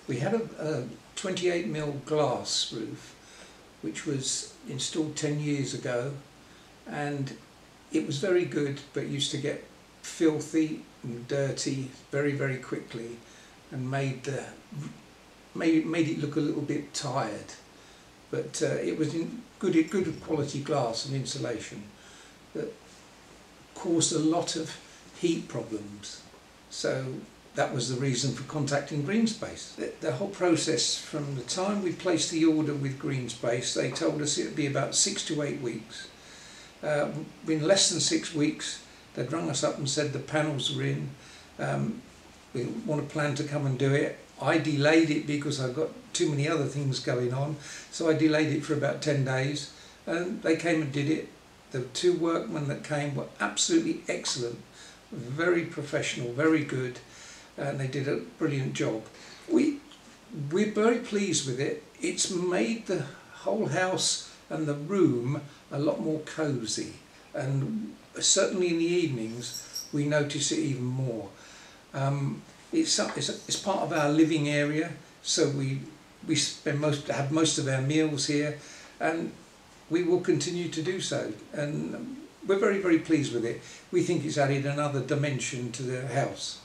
We had a 28mm glass roof which was installed 10 years ago, and it was very good, but used to get filthy and dirty very quickly, and made it look a little bit tired. But it was in good quality glass and insulation that caused a lot of heat problems. So that was the reason for contacting Greenspace. The whole process, from the time we placed the order with Greenspace, they told us it would be about 6 to 8 weeks. In less than 6 weeks, they'd rung us up and said the panels were in. We want to plan to come and do it. I delayed it because I've got too many other things going on, so I delayed it for about 10 days, and they came and did it. The 2 workmen that came were absolutely excellent, very professional, very good, and they did a brilliant job. We're very pleased with it. It's made the whole house and the room a lot more cosy, and certainly in the evenings we notice it even more. It's part of our living area, so we have most of our meals here, and we will continue to do so, and we're very pleased with it. We think it's added another dimension to the house.